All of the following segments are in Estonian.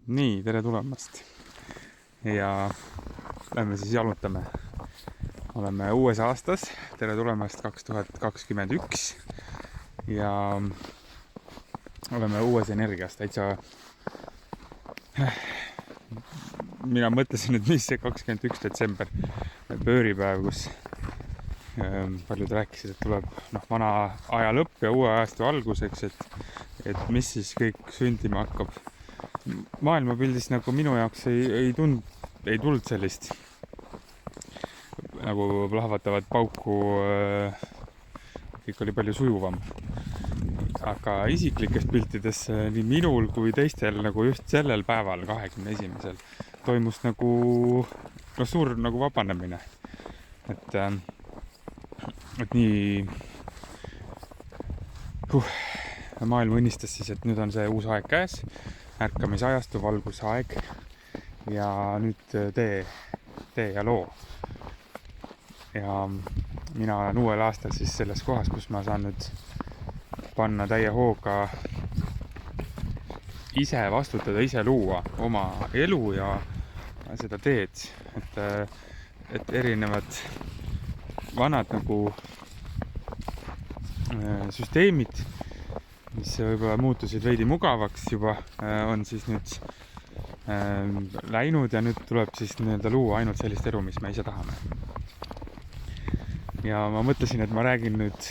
Nii, tere tulemast ja lähme siis jalutame. Oleme uues aastas, tere tulemast 2021 ja oleme uues energias täitsa. Mina mõtlesin, et mis see 21. detsember pööripäev, kus paljud rääkisid, et tuleb vana aja lõpp ja uue ajastu alguseks, et mis siis kõik sündima hakkab. Maailmapildis nagu minu jaoks ei tulnud sellist nagu plahvatavat pauku, kõik oli palju sujuvam. Aga isiklikes piltides nii minul kui teistel nagu just sellel päeval, 21. toimus nagu suur nagu vabanemine. Et nii maailm õnnistas siis, et nüüd on see uus aeg käes, ärkamisajastu, valgusaeg ja nüüd tee ja loo. Ja mina olen uuel aastal siis selles kohas, kus ma saan nüüd panna täie hooga ise vastutada, ise luua oma elu ja seda teed, et erinevad vanad nagu süsteemid, mis võib-olla muutusid veidi mugavaks juba, on siis nüüd läinud ja nüüd tuleb siis nii-öelda luua ainult sellist elu, mis me ise tahame. Ja ma mõtlesin, et ma räägin nüüd,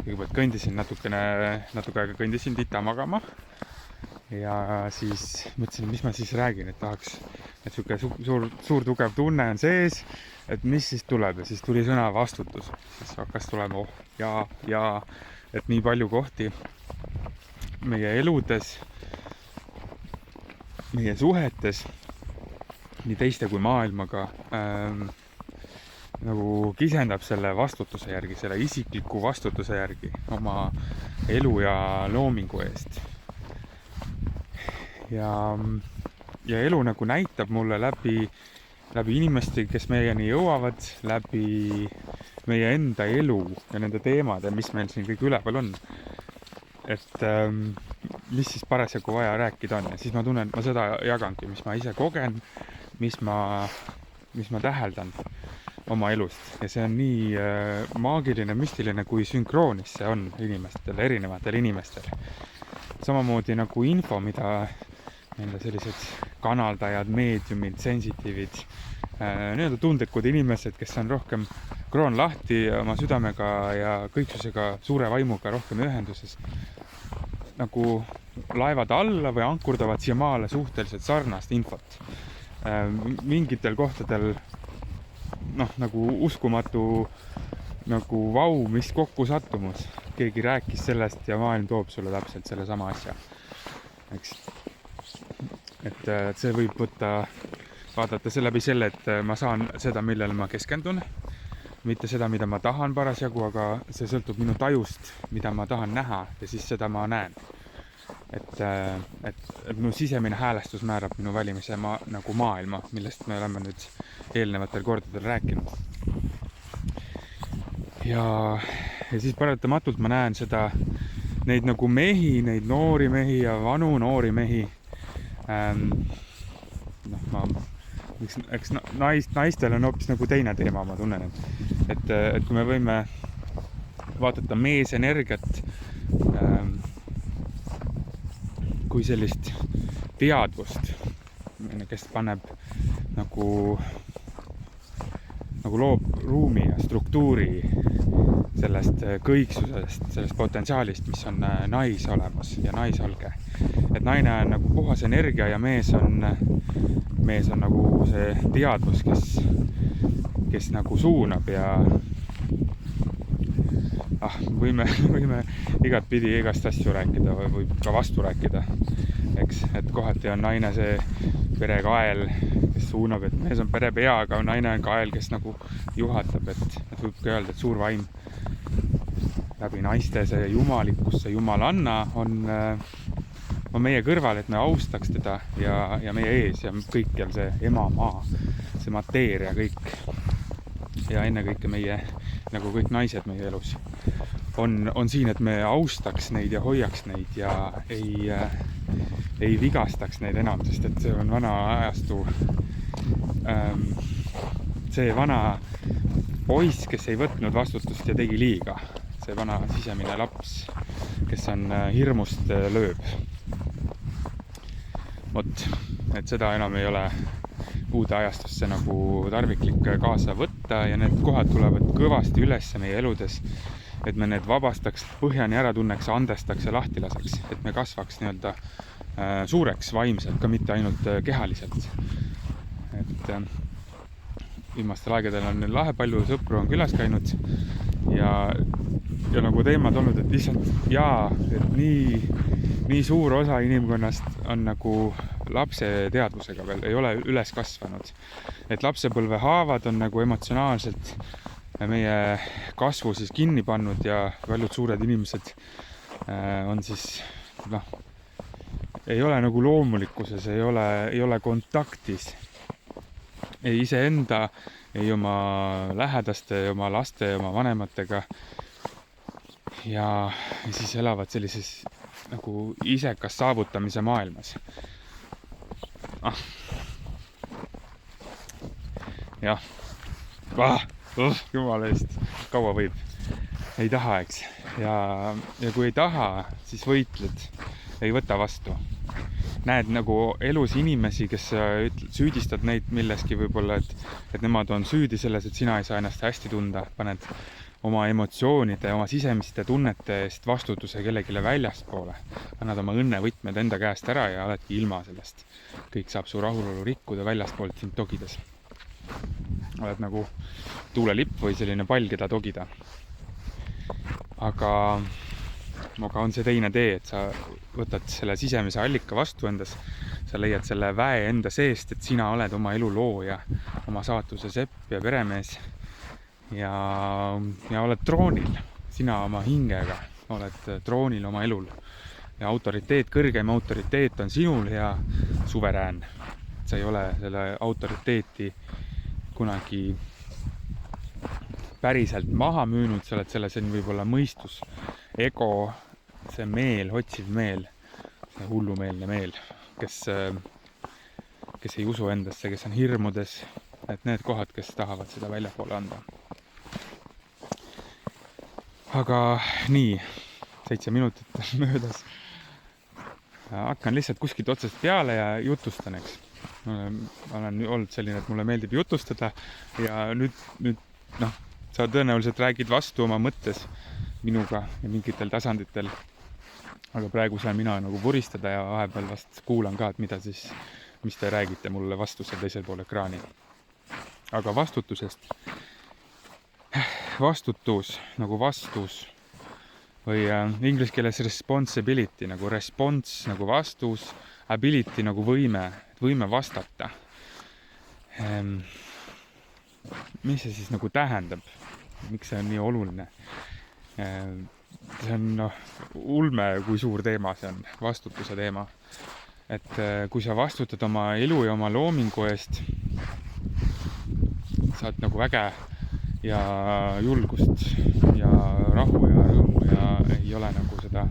kõigepealt kõndisin natuke aega kõndisin tita magama ja siis mõtlesin, mis ma siis räägin, et tahaks, et siuke suur tugev tunne on sees, et mis siis tuleb ja siis tuli sõna vastutus, siis hakkas tulema ja et nii palju kohti meie eludes, meie suhetes, nii teiste kui maailmaga nagu kisendab selle vastutuse järgi, selle isikliku vastutuse järgi oma elu ja loomingu eest. Ja elu nagu näitab mulle läbi inimeste, kes meieni jõuavad, läbi meie enda elu ja nende teemade, mis meil siin kõik üleval on. Et mis siis parasjagu vaja rääkida on ja siis ma tunnen, et ma seda jagangi, mis ma ise kogen, mis ma täheldan oma elust ja see on nii maagiline, müstiline, kui sünkroonis see on inimestel, erinevatel inimestel. Samamoodi nagu info, mida nende sellised kanaldajad, meediumid, sensitiivid, nii-öelda tundlikud inimesed, kes on rohkem kroon lahti oma südamega ja kõiksusega, suure vaimuga rohkem ühenduses, nagu laevad alla või ankurdavad siia maale suhteliselt sarnast infot. Mingitel kohtadel nagu uskumatu nagu vau, mis kokku sattumus. Keegi rääkis sellest ja maailm toob sulle täpselt selle sama asja. Eks? Et see võib vaadata läbi selle, et ma saan seda, millele ma keskendun, mitte seda, mida ma tahan parasjagu, aga see sõltub minu tajust, mida ma tahan näha ja siis seda ma näen. Et minu sisemine häälestus määrab minu välimise nagu maailma, millest me oleme nüüd eelnevatel kordadel rääkinud. Ja siis paratamatult ma näen neid nagu mehi, neid noori mehi ja vanu noori mehi. Eks naistel on hoopis nagu teine teema, ma tunnen, et kui me võime vaadata meesenergiat kui sellist teadvust, kes paneb nagu loob ruumi ja struktuuri sellest kõiksusest, sellest potentsiaalist, mis on nais olemas ja naisalge. Et naine on nagu puhas energia ja mees on nagu see teadvus, kes nagu suunab ja võime igatpidi igast asju rääkida või võib ka vastu rääkida, eks, et kohati on naine see perekael, kes suunab, et mees on pere pea, aga naine on kael, kes nagu juhatab, et võib ka öelda, et suur vaim läbi naiste see jumalikkus, see jumalanna on meie kõrval, et me austaks teda ja meie ees ja kõikjal see emamaa, see mateeria kõik ja ennekõike meie, nagu kõik naised meie elus on siin, et me austaks neid ja hoiaks neid ja ei vigastaks neid enam, sest et see on vana ajastu. See vana poiss, kes ei võtnud vastutust ja tegi liiga. See vana sisemine laps, kes on hirmust lööb. Vot, et seda enam ei ole uude ajastusse nagu tarviklik kaasa võtta ja need kohad tulevad kõvasti üles meie eludes, et me need vabastaks, põhjani ära tunneks, andestaks ja lahti laseks, et me kasvaks nii-öelda suureks vaimselt, ka mitte ainult kehaliselt. Et viimastel aegadel on lahe, palju sõpru on külas käinud ja nagu teemad olnud, et lihtsalt et nii suur osa inimkonnast on nagu lapse teadvusega veel, ei ole üles kasvanud. Et lapsepõlve haavad on nagu emotsionaalselt meie kasvu siis kinni pannud ja paljud suured inimesed on siis, ei ole nagu loomulikkuses, ei ole kontaktis. Ei iseenda, ei oma lähedaste, oma laste, oma vanematega. Ja siis elavad sellises nagu isekas saavutamise maailmas. Jah. Jumala eest, kaua võib. Ei taha, eks. Ja kui ei taha, siis võitled. Ei võta vastu. Näed nagu elus inimesi, kes süüdistad neid milleski võib-olla, et nemad on süüdi selles, et sina ei saa ennast hästi tunda. Paned oma emotsioonide, oma sisemiste tunnete eest vastutuse kellegile väljaspoole. Annad oma õnnevõtmed enda käest ära ja oledki ilma sellest. Kõik saab su rahulolu rikkuda väljastpoolt sind togides. Oled nagu tuulelipp või selline pall, keda togida. Aga on see teine tee, et sa võtad selle sisemise allika vastu endas. Sa leiad selle väe enda seest, et sina oled oma elu looja, oma saatuse sepp ja peremees. Ja oled troonil, sina oma hingega oled troonil oma elul ja autoriteet, kõrgem autoriteet on sinul ja suverään. Sa ei ole selle autoriteeti kunagi päriselt maha müünud, sa oled selle, see on võib-olla mõistus, ego, see meel, otsiv meel, see hullumeelne meel, kes ei usu endasse, kes on hirmudes, et need kohad, kes tahavad seda väljapoole anda. Aga nii, 7 minutit möödas. Hakkan lihtsalt kuskilt otsast peale ja jutustan, eks. Ma olen olnud selline, et mulle meeldib jutustada ja nüüd sa tõenäoliselt räägid vastu oma mõttes minuga ja mingitel tasanditel. Aga praegu saan mina nagu vuristada ja vahepeal vast kuulan ka, et mis te räägite mulle vastu seal teisel pool ekraani. Aga vastutusest. Vastutus nagu vastus või inglise keeles responsibility nagu response nagu vastus, ability nagu võime vastata. Mis see siis nagu tähendab? Miks see on nii oluline? See on ulme, kui suur teema see on, vastutuse teema. Et kui sa vastutad oma elu ja oma loomingu eest, saad nagu väge ja julgust ja rahu ja rõõmu ja ei ole nagu seda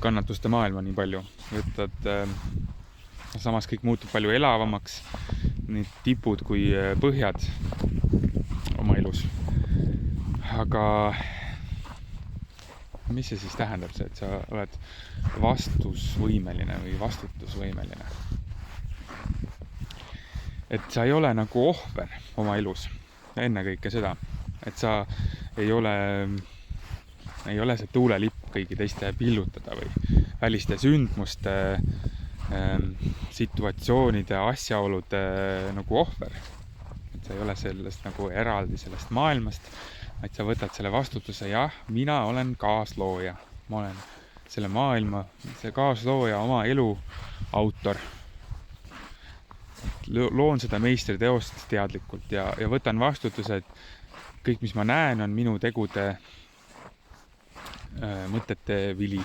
kannatuste maailma nii palju. Võtad, samas kõik muutub palju elavamaks, nii tipud kui põhjad oma elus. Aga mis see siis tähendab see, et sa oled vastusvõimeline või vastutusvõimeline? Et sa ei ole nagu ohver oma elus. Ennekõike seda, et sa ei ole see tuulelipp kõigi teiste pillutada või väliste sündmuste, situatsioonide, asjaolude nagu ohver. Et sa ei ole sellest nagu eraldi sellest maailmast, vaid sa võtad selle vastutuse, jah, mina olen kaaslooja. Ma olen selle maailma, see kaaslooja, oma elu autor. Loon seda meistriteost teadlikult ja võtan vastutuse, et kõik, mis ma näen, on minu tegude mõtete vili.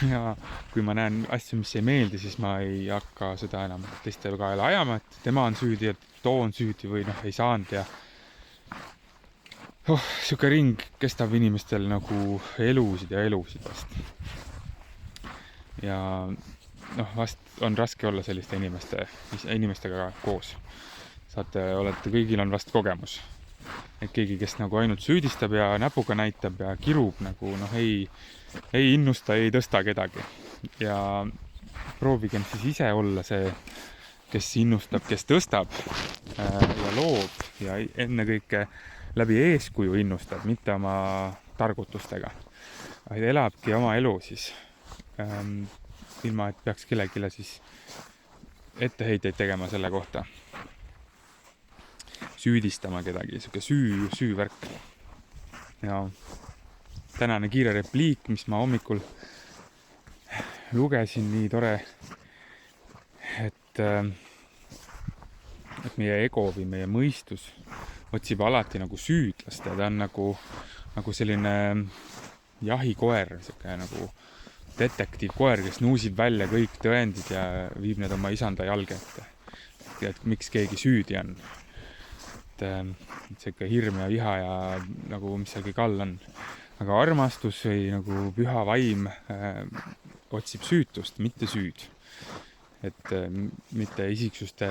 Ja kui ma näen asju, mis ei meeldi, siis ma ei hakka seda enam teiste kaela ajama, et tema on süüdi, et too on süüdi või ei saanud ja siuke ring kestab inimestel nagu elusid ja elusid vast. Ja vast on raske olla selliste inimestega koos. Olete, kõigil on vast kogemus. Et keegi, kes nagu ainult süüdistab ja näpuga näitab ja kirub nagu, ei innusta, ei tõsta kedagi. Ja proovigem siis ise olla see, kes innustab, kes tõstab ja loob ja ennekõike läbi eeskuju innustab, mitte oma targutustega. Vaid elabki oma elu siis, ilma et peaks kellegile siis etteheiteid tegema selle kohta. Süüdistama kedagi, siuke süüvärk. Ja tänane kiire repliik, mis ma hommikul lugesin, nii tore, et meie ego või meie mõistus otsib alati nagu süüdlast ja ta on nagu selline jahikoer, siuke nagu detektiivkoer, kes nuusib välja kõik tõendid ja viib need oma isanda jalge ette. Et miks keegi süüdi on. Et siuke hirm ja viha ja nagu mis seal kõik all on. Aga armastus või nagu püha vaim otsib süütust, mitte süüd. Et mitte isiksuste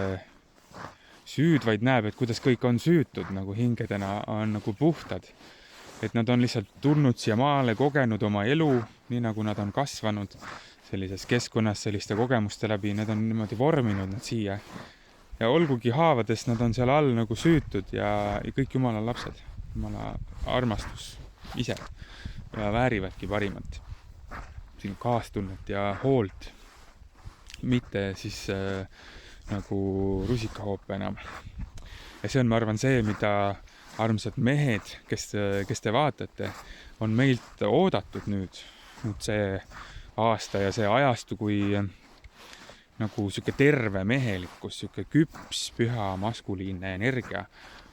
süüd, vaid näeb, et kuidas kõik on süütud, nagu hingedena on nagu puhtad. Et nad on lihtsalt tulnud siia maale, kogenud oma elu, nii nagu nad on kasvanud sellises keskkonnas, selliste kogemuste läbi, need on niimoodi vorminud nad siia. Ja olgugi haavades nad on seal all nagu süütud ja kõik Jumala lapsed, Jumala armastus ise ja väärivadki parimat. Siin kaastunnet ja hoolt, mitte siis nagu rusikahoope enam. Ja see on, ma arvan, see, mida armsad mehed, kes te vaatate, on meilt oodatud nüüd see aasta ja see ajastu, kui nagu siuke terve mehelikkus, siuke küps, püha, maskuliinne energia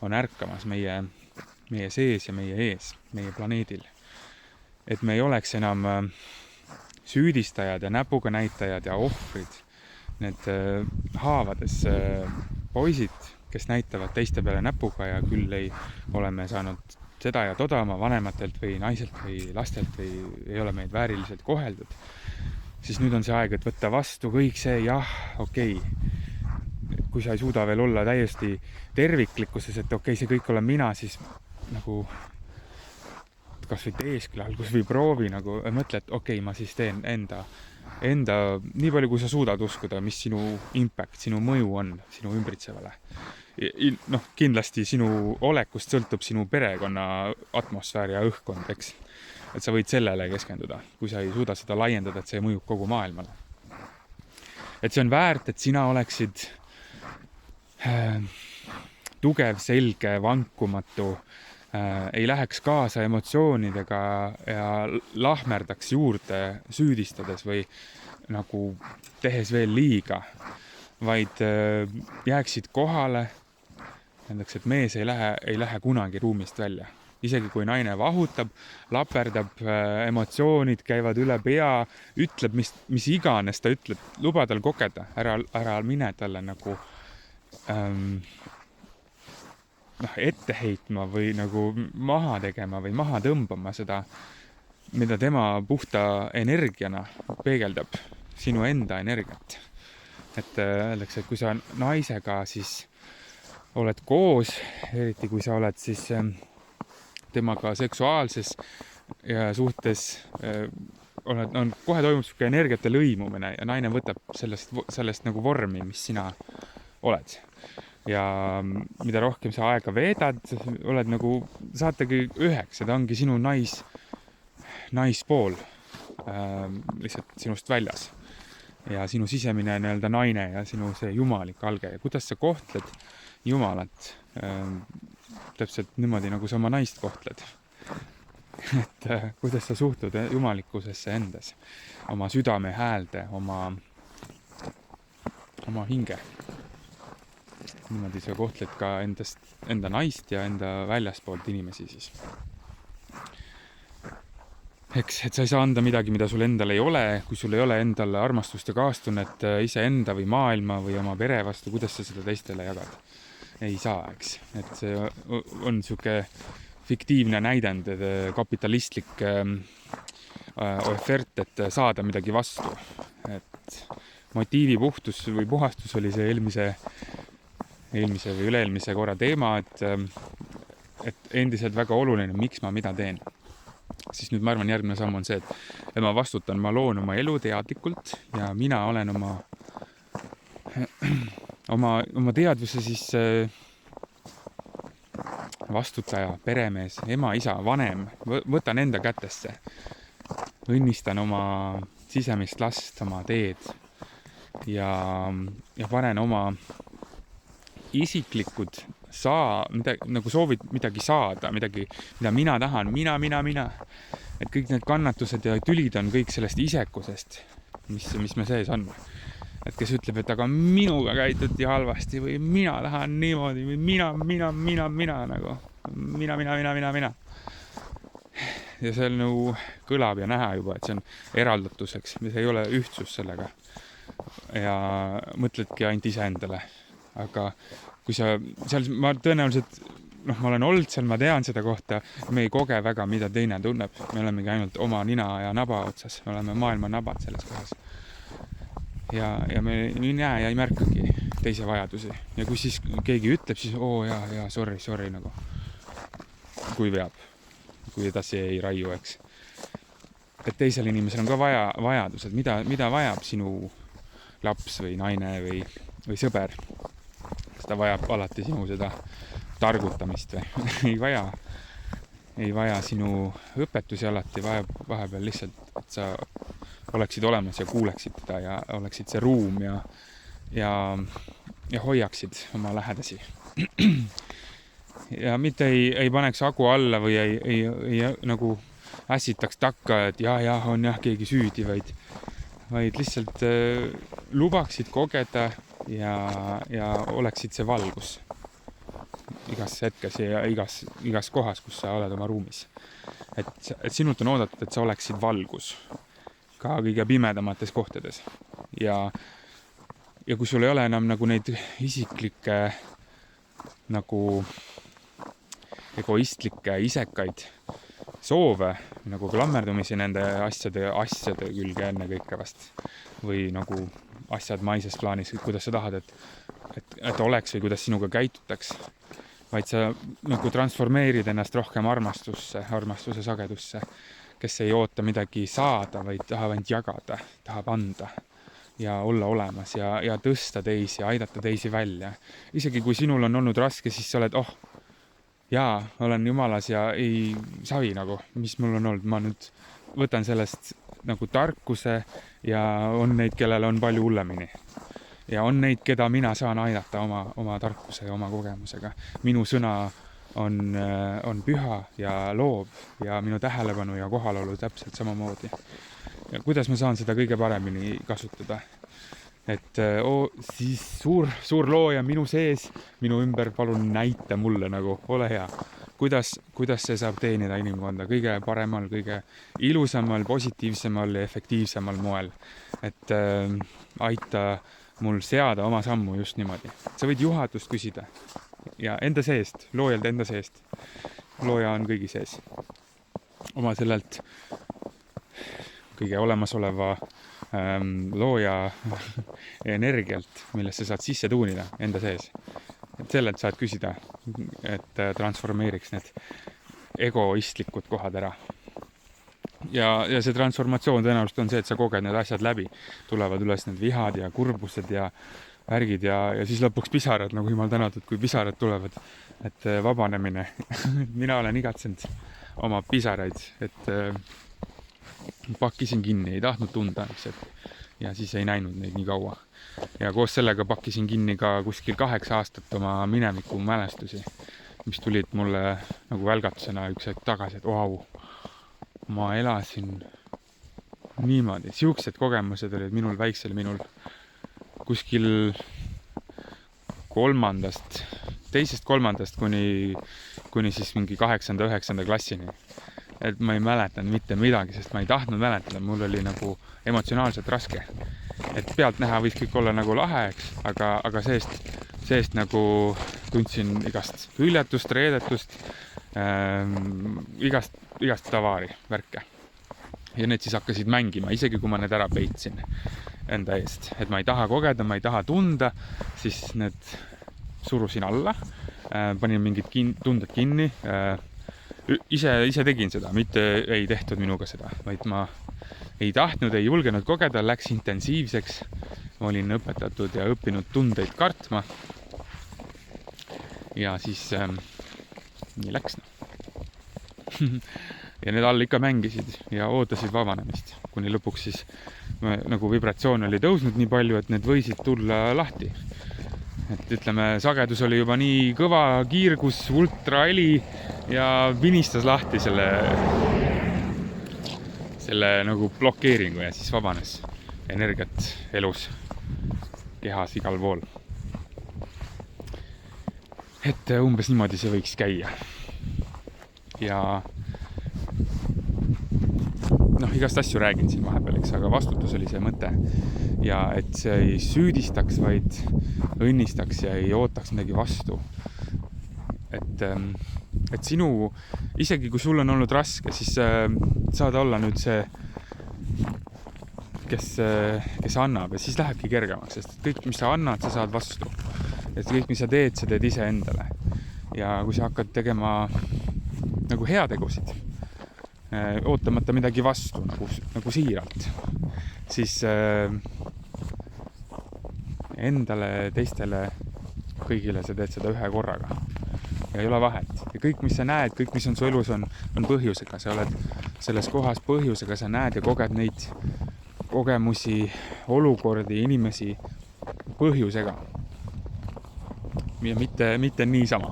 on ärkamas meie sees ja meie ees, meie planeedil. Et me ei oleks enam süüdistajad ja näpuga näitajad ja ohvrid. Need haavades poisid, kes näitavad teiste peale näpuga ja küll ei oleme saanud seda ja toda oma vanematelt või naiselt või lastelt või ei ole meid vääriliselt koheldud, siis nüüd on see aeg, et võtta vastu kõik see, jah, okei. Kui sa ei suuda veel olla täiesti terviklikkuses, et okei, see kõik olen mina, siis nagu kas või teeskle algus või proovi nagu mõtle, et okei, ma siis teen enda, nii palju kui sa suudad uskuda, mis sinu impact, sinu mõju on sinu ümbritsevale. Kindlasti sinu olekust sõltub sinu perekonna atmosfäär ja õhkkond, eks. Et sa võid sellele keskenduda, kui sa ei suuda seda laiendada, et see mõjub kogu maailmale. Et see on väärt, et sina oleksid tugev, selge, vankumatu, ei läheks kaasa emotsioonidega ja lahmerdaks juurde süüdistades või nagu tehes veel liiga, vaid jääksid kohale, tähendaks, et mees ei lähe kunagi ruumist välja. Isegi kui naine vahutab, laperdab, emotsioonid käivad üle pea, ütleb, mis iganes ta ütleb, luba tal kokeda, ära mine talle nagu ette heitma või nagu maha tegema või maha tõmbama seda, mida tema puhta energiana peegeldab, sinu enda energiat. Et öeldakse, et kui sa naisega siis oled koos, eriti kui sa oled siis temaga seksuaalses ja suhtes kohe toimub siuke energiate lõimumine ja naine võtab sellest nagu vormi, mis sina oled. Ja mida rohkem sa aega veedad, oled nagu, saategi üheks, et ongi sinu naispool lihtsalt sinust väljas. Ja sinu sisemine nii-öelda naine ja sinu see jumalik alge ja kuidas sa kohtled Jumalat täpselt niimoodi, nagu sa oma naist kohtled. Et kuidas sa suhtud jumalikkusesse endas, oma südame häälde, oma hinge. Niimoodi sa kohtled ka enda naist ja enda väljaspoolt inimesi siis. Eks, et sa ei saa anda midagi, mida sul endal ei ole, kui sul ei ole endale armastust ja kaastunnet ise enda või maailma või oma pere vastu, kuidas sa seda teistele jagad? Ei saa, eks. Et see on siuke fiktiivne näidend, kapitalistlik ofert, et saada midagi vastu. Et motiivi puhtus või puhastus oli see eelmise või üle-eelmise korra teema, et endiselt väga oluline, miks ma mida teen. Siis nüüd ma arvan, järgmine samm on see, et ma vastutan, ma loon oma elu teadlikult ja mina olen oma teadvuse siis vastutaja, peremees, ema, isa, vanem, võtan enda kätesse. Õnnistan oma sisemist last, oma teed ja panen oma isiklikud nagu soovid midagi saada, midagi, mida mina tahan, mina. Et kõik need kannatused ja tülid on kõik sellest isekusest, mis me sees on. Et kes ütleb, et aga minuga käituti halvasti või mina tahan niimoodi või mina nagu. Mina. Ja see on nagu kõlab ja näha juba, et see on eraldatuseks, mis ei ole ühtsus sellega. Ja mõtledki ainult iseendale. Aga kui seal ma tõenäoliselt, ma olen olnud seal, ma tean seda kohta, me ei koge väga, mida teine tunneb. Me olemegi ainult oma nina ja naba otsas. Me oleme maailma nabad selles kohas. Ja me ei näe ja ei märkagi teise vajadusi. Ja kui siis keegi ütleb, siis jaa, sorry nagu. Kui veab. Kui edasi ei raiu, eks. Et teisel inimesel on ka vajadused, mida vajab sinu laps või naine või sõber. Ta vajab alati sinu seda targutamist või ei vaja sinu õpetusi alati, vajab vahepeal lihtsalt, et sa oleksid olemas ja kuuleksid teda ja oleksid see ruum ja hoiaksid oma lähedasi. Ja mitte ei paneks hagu alla või ei nagu ässitaks takka, et on keegi süüdi, vaid lihtsalt lubaksid kogeda ja oleksid see valgus igas hetkes ja igas kohas, kus sa oled oma ruumis. Et sinult on oodatud, et sa oleksid valgus ka kõige pimedamates kohtades. Ja kui sul ei ole enam nagu neid isiklikke nagu egoistlikke isekaid soove, nagu klammerdumisi nende asjade külge enne kõike vast. Või nagu asjad maises plaanis, kuidas sa tahad, et oleks või kuidas sinuga käitutaks. Vaid sa nagu transformeerid ennast rohkem armastuse sagedusse, kes ei oota midagi saada, vaid tahab ainult jagada, tahab anda ja olla olemas ja tõsta teisi, aidata teisi välja. Isegi kui sinul on olnud raske, siis sa oled, olen jumalas ja ei savi nagu, mis mul on olnud. Ma nüüd võtan sellest nagu tarkuse ja on neid, kellel on palju hullemini. Ja on neid, keda mina saan aidata oma tarkuse ja oma kogemusega. Minu sõna on püha ja loov ja minu tähelepanu ja kohalolu täpselt samamoodi. Ja kuidas ma saan seda kõige paremini kasutada? Et siis suur looja minu sees, minu ümber, palun näita mulle nagu, ole hea. Kuidas see saab teenida inimkonda kõige paremal, kõige ilusamal, positiivsemal ja efektiivsemal moel. Et aita mul seada oma sammu just niimoodi. Sa võid juhatust küsida ja enda seest, loojalt enda seest. Looja on kõigi sees. Oma sellelt kõige olemasoleva looja energialt, millest sa saad sisse tuunida enda sees. Et sellelt saad küsida, et transformeeriks need egoistlikud kohad ära. Ja see transformatsioon tõenäoliselt on see, et sa koged need asjad läbi. Tulevad üles need vihad ja kurbused ja värgid ja siis lõpuks pisarad, nagu jumal tänatud, kui pisarad tulevad. Et vabanemine. Mina olen igatsenud oma pisaraid, et pakkisin kinni, ei tahtnud tunda, ja siis ei näinud neid nii kaua. Ja koos sellega pakkisin kinni ka kuskil 8 aastat oma mineviku mälestusi, mis tulid mulle nagu välgatusena üks hetk tagasi, et ma elasin niimoodi. Siuksed kogemused olid minul kuskil 2.–3. kuni siis mingi 8.–9. klassini. Et ma ei mäletanud mitte midagi, sest ma ei tahtnud mäletada, mul oli nagu emotsionaalselt raske. Et pealt näha võis kõik olla nagu lahe, eks, aga seest nagu tundsin igast hüljatust, reedetust igast tavaari värke. Ja need siis hakkasid mängima, isegi kui ma need ära peitsin enda eest. Et ma ei taha kogeda, ma ei taha tunda, siis need surusin alla, panin mingid tunded kinni. Ise tegin seda, mitte ei tehtud minuga seda, vaid ma ei tahtnud, ei julgenud kogeda, läks intensiivseks. Ma olin õpetatud ja õppinud tundeid kartma. Ja siis nii läks. Ja need all ikka mängisid ja ootasid vabanemist, kuni lõpuks siis nagu vibratsioon oli tõusnud nii palju, et need võisid tulla lahti. Et ütleme, sagedus oli juba nii kõva, kiirgus, ultraheli ja vinistas lahti selle nagu blokeeringu ja siis vabanes energiat elus, kehas igal pool. Et umbes niimoodi see võiks käia. Ja igast asju räägin siin vahepeal, aga vastutus oli see mõte. Ja et see ei süüdistaks, vaid õnnistaks ja ei ootaks midagi vastu. Et sinu, isegi kui sul on olnud raske, siis saad olla nüüd see, kes annab ja siis lähebki kergemaks, sest kõik, mis sa annad, sa saad vastu. Et kõik, mis sa teed ise endale. Ja kui sa hakkad tegema nagu heategusid, ootamata midagi vastu, nagu siiralt, siis endale, teistele, kõigile sa teed seda ühe korraga. Ja ei ole vahet. Ja kõik, mis sa näed, kõik, mis on su elus, on põhjusega. Sa oled selles kohas põhjusega, sa näed ja koged neid kogemusi, olukordi, inimesi põhjusega. Ja mitte niisama.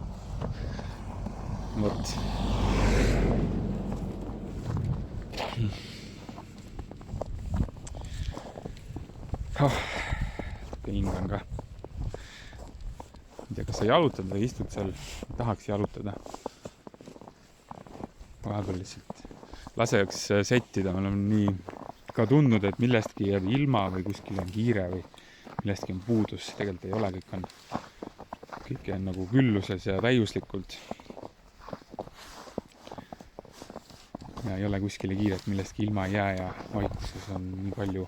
Vot. Hingan ka. Ei tea, kas sa jalutad või istud seal, tahaks jalutada. Vahepeal lihtsalt laseks settida, ma olen nii ka tundnud, et millestki jääb ilma või kuskil on kiire või millestki on puudus. Tegelikult ei ole, kõik on nagu külluses ja täiuslikult. Ja ei ole kuskile kiiret, millestki ilma ei jää ja vaikuses on nii palju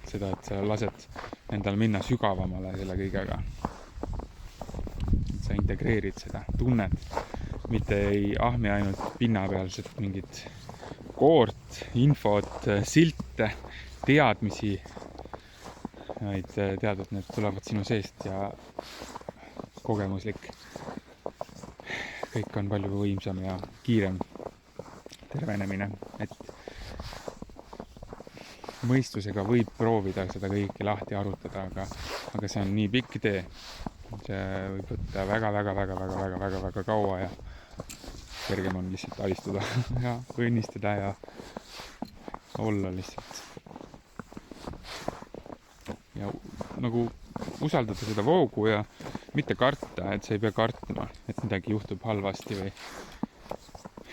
seda, et sa lased endal minna sügavamale selle kõigega. Sa integreerid seda, tunned, mitte ei ahmi ainult pinnapealset mingit koort, infot, silte, teadmisi, vaid tead, et need tulevad sinu seest ja kogemuslik. Kõik on palju võimsam ja kiirem tervenemine, et mõistusega võib proovida seda kõike lahti arutada, aga see on nii pikk tee. See võib võtta väga kaua ja kergem on lihtsalt alistuda ja õnnistada ja olla lihtsalt. Ja nagu usaldada seda voogu ja mitte karta, et sa ei pea kartma, et midagi juhtub halvasti või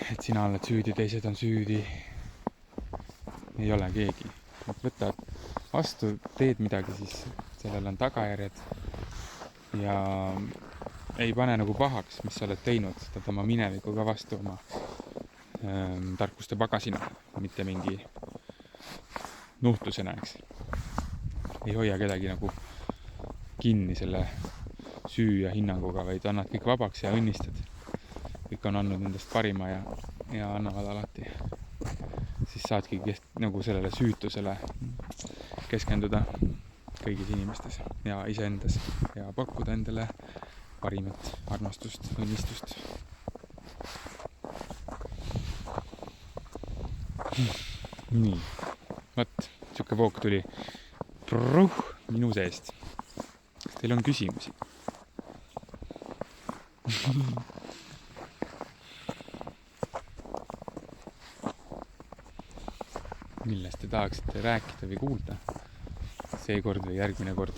et sina oled süüdi, teised on süüdi. Ei ole keegi. Võtad vastu, teed midagi, siis sellel on tagajärjed ja ei pane nagu pahaks, mis sa oled teinud. Võtad oma minevikuga vastu oma tarkuste pagasina, mitte mingi nuhtlusena, eks. Ei hoia kedagi nagu kinni selle süü ja hinnanguga, vaid annad kõik vabaks ja õnnistad. Kõik on andnud endast parima ja annavad alati. Siis saadki nagu sellele süütusele keskenduda kõigis inimestes ja iseendas ja pakkuda endale parimat armastust, õnnistust. Nii, võt, siuke voog tuli minu seest. Kas teil on küsimusi? Millest te tahaksite rääkida või kuulda seekord või järgmine kord?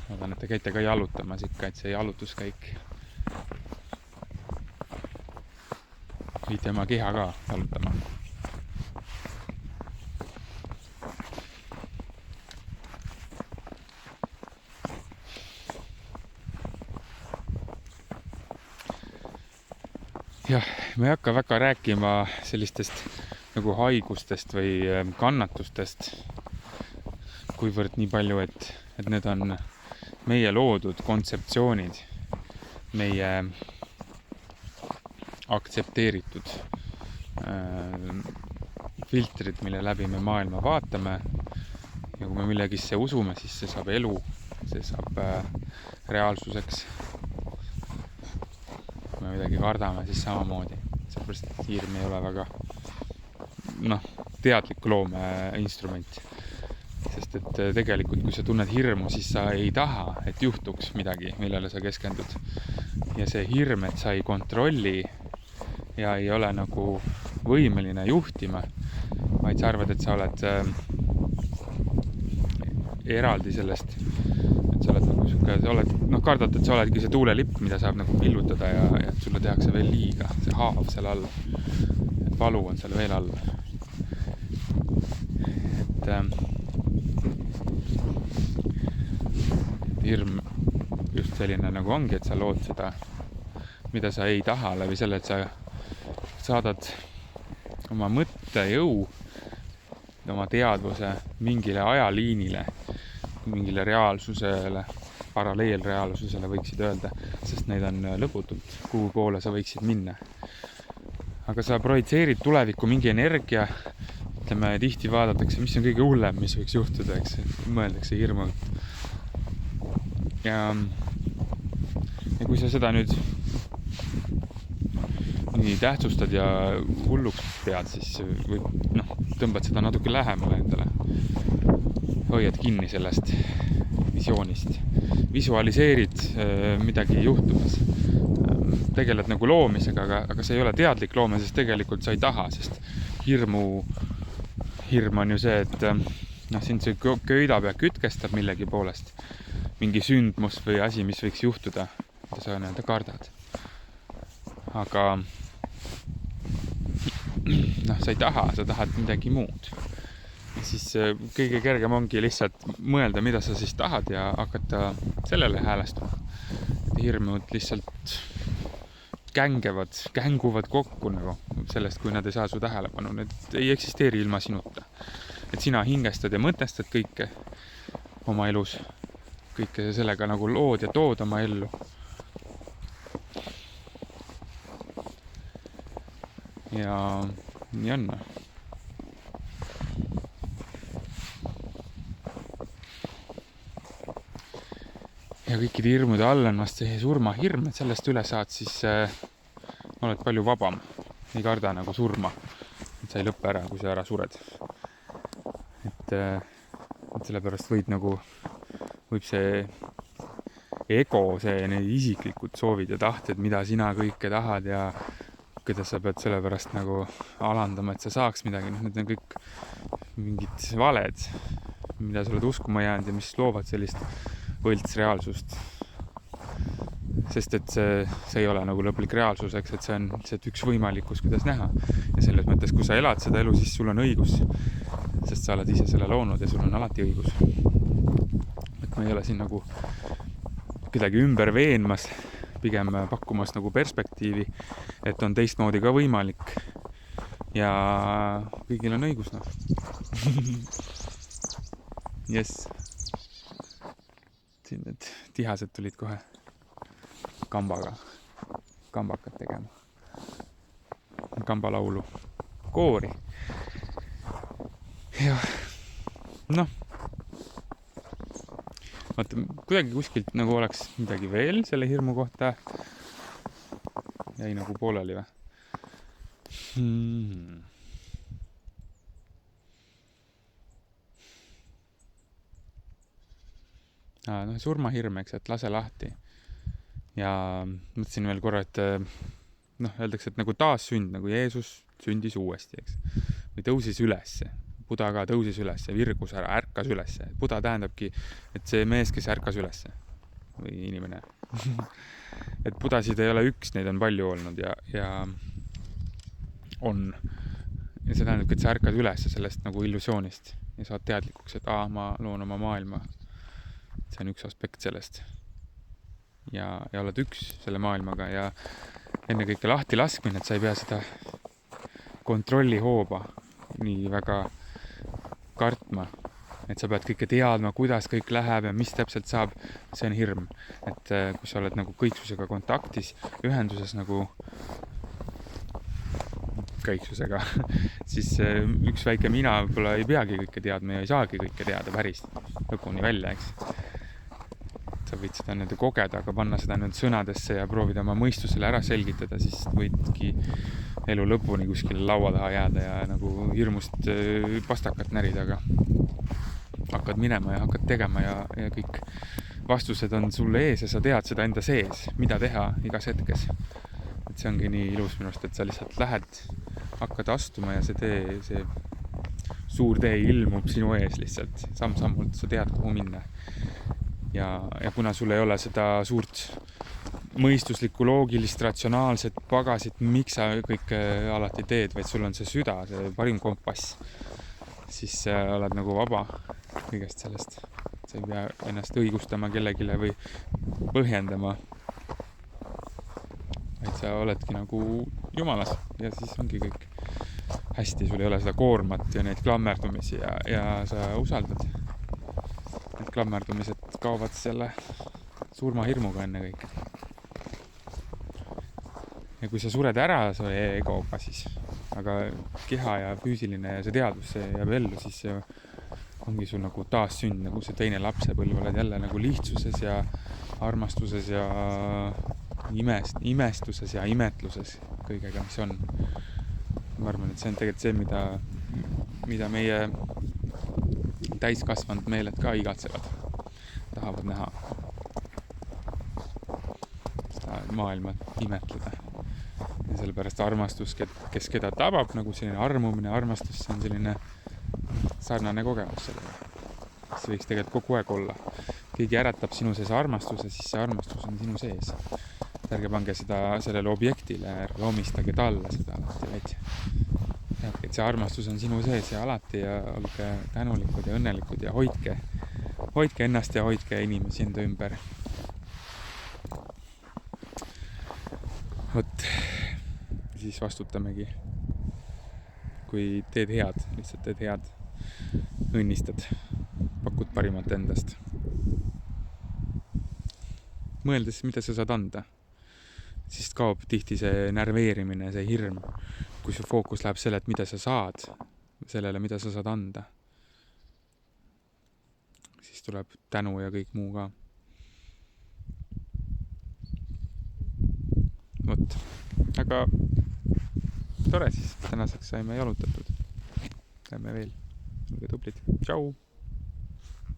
Loodan, et te käite ka jalutamas ikka, et see jalutuskäik viite oma keha ka jalutama. jah, ma ei hakka väga rääkima sellistest nagu haigustest või kannatustest, kuivõrd nii palju, et need on meie loodud kontseptsioonid, meie aktsepteeritud filtrid, mille läbi me maailma vaatame. Ja kui me millegisse usume, siis see saab elu, see saab reaalsuseks. Kui me midagi kardame, siis samamoodi. Seepärast, et hirm ei ole väga teadlik loome instrument. Sest et tegelikult, kui sa tunned hirmu, siis sa ei taha, et juhtuks midagi, millele sa keskendud. Ja see hirm, et sa ei kontrolli ja ei ole nagu võimeline juhtima, vaid sa arvad, et sa oled eraldi sellest, et sa oled nagu siuke, kardad, et sa oledki see tuulelipp, mida saab nagu pillutada ja et sulle tehakse veel liiga, see haav seal all, et valu on seal veel all. Et hirm just selline nagu ongi, et sa lood seda, mida sa ei taha läbi selle, et sa saadad oma mõttejõu, oma teadvuse mingile ajaliinile, mingile reaalsusele, paralleelreaalsusele võiksid öelda, sest neid on lõputult, kuhu poole sa võiksid minna. Aga sa projitseerid tulevikku mingi energia, ütleme, tihti vaadatakse, mis on kõige hullem, mis võiks juhtuda, eks mõeldakse hirmult. Ja kui sa seda nüüd nii tähtsustad ja hulluks pead, siis tõmbad seda natuke lähemale endale. Hoiad kinni sellest visioonist. Visualiseerid midagi juhtumas. Tegeled nagu loomisega, aga see ei ole teadlik loome, sest tegelikult sa ei taha, sest hirm on ju see, et sind see köidab ja kütkestab millegi poolest. Mingi sündmus või asi, mis võiks juhtuda, mida sa nii-öelda kardad. Aga sa ei taha, sa tahad midagi muud. Ja siis kõige kergem ongi lihtsalt mõelda, mida sa siis tahad ja hakata sellele häälestuma. Hirmud lihtsalt känguvad kokku nagu sellest, kui nad ei saa su tähelepanu. Need ei eksisteeri ilma sinuta. Et sina hingestad ja mõtestad kõike oma elus. Kõike sellega nagu lood ja tood oma ellu. Ja nii on. Ja kõikide hirmude all on vast see surmahirm, et sellest üle saad, siis oled palju vabam. Ei karda nagu surma. Et sa ei lõppe ära, kui sa ära sured. Et sellepärast võib see ego, see need isiklikud soovid ja tahted, mida sina kõike tahad ja kuidas sa pead sellepärast nagu alandama, et sa saaks midagi. Need on kõik mingid valed, mida sa oled uskuma jäänud ja mis loovad sellist võltsreaalsust. Sest et see ei ole nagu lõplik reaalsus, eks, et see on üks võimalikkus, kuidas näha. Ja selles mõttes, kui sa elad seda elu, siis sul on õigus, sest sa oled ise selle loonud ja sul on alati õigus. Et ma ei ole siin nagu kedagi ümber veenmas, pigem pakkumas nagu perspektiivi, et on teistmoodi ka võimalik ja kõigil on õigus, Yes. Siin need tihased tulid kohe kambakat tegema. Kambalaulu koori. Ja vaata, kuidagi kuskilt nagu oleks midagi veel selle hirmu kohta. Jäi nagu pooleli või? Surmahirm, eks, et lase lahti. Ja mõtlesin veel korra, et öeldakse, et nagu taassünd, nagu Jeesus sündis uuesti, eks. Või tõusis ülesse. Buda ka tõusis ülesse, virgus ära, ärkas ülesse. Buda tähendabki, et see mees, kes ärkas ülesse. Või inimene. Et budasid ei ole üks, neid on palju olnud ja on. Ja see tähendabki, et sa ärkad ülesse sellest nagu illusioonist. Ja saad teadlikuks, et ma loon oma maailma. See on üks aspekt sellest. Ja oled üks selle maailmaga ja ennekõike lahti laskmine, et sa ei pea seda kontrollihooba nii väga kartma. Et sa pead kõike teadma, kuidas kõik läheb ja mis täpselt saab. See on hirm. Et kui sa oled nagu kõiksusega kontaktis, ühenduses nagu kõiksusega, siis üks väike mina võib-olla ei peagi kõike teadma ja ei saagi kõike teada päris lõpuni välja, eks. Sa võid seda nüüd kogeda, aga panna seda nüüd sõnadesse ja proovida oma mõistusele ära selgitada, siis võidki elu lõpuni kuskile laua taha jääda ja nagu hirmust pastakat närida, aga hakkad minema ja hakkad tegema ja kõik vastused on sulle ees ja sa tead seda enda sees, mida teha igas hetkes. Et see ongi nii ilus minust, et sa lihtsalt lähed, hakkad astuma ja see suur tee ilmub sinu ees lihtsalt. Samm-sammult sa tead, kuhu minna. Ja kuna sul ei ole seda suurt mõistuslikku, loogilist, ratsionaalset pagasit, miks sa kõike alati teed, vaid sul on see süda, see parim kompass, siis oled nagu vaba kõigest sellest. Sa ei pea ennast õigustama kellegile või põhjendama, vaid sa oledki nagu jumalas ja siis ongi kõik hästi. Sul ei ole seda koormat ja neid klammerdumisi ja sa usaldad. Need klammerdumised kaovad selle surmahirmuga enne kõik. Ja kui sa sured ära, see egoga siis, aga keha ja füüsiline ja see teadvus, see jääb ellu, siis see ongi sul nagu taassünd, nagu see teine lapsepõlv, oled jälle nagu lihtsuses ja armastuses ja imestuses ja imetluses kõigega, mis on. Ma arvan, et see on tegelikult see, mida meie täiskasvanud meeled ka igatsevad, tahavad näha seda maailma imetleda. Ja sellepärast armastus, kes keda tabab, nagu selline armumine, armastus, see on selline sarnane kogemus sellega. See võiks tegelikult kogu aeg olla. Keegi äratab sinu sees armastuse, siis see armastus on sinu sees. Ärge pange seda sellele objektile, ärge omistage talle seda alati, vaid et see armastus on sinu sees ja alati ja olge tänulikud ja õnnelikud ja hoidke ennast ja hoidke inimesi enda ümber. Vot, siis vastutamegi. Kui teed head, lihtsalt teed head, õnnistad, pakud parimat endast. Mõeldes, mida sa saad anda, siis kaob tihti see närveerimine, see hirm, kui su fookus läheb selle, et mida sa saad, sellele, mida sa saad anda. Siis tuleb tänu ja kõik muu ka. Vot, aga tore siis, tänaseks saime jalutatud. Lähme veel, olge tublid, tšau!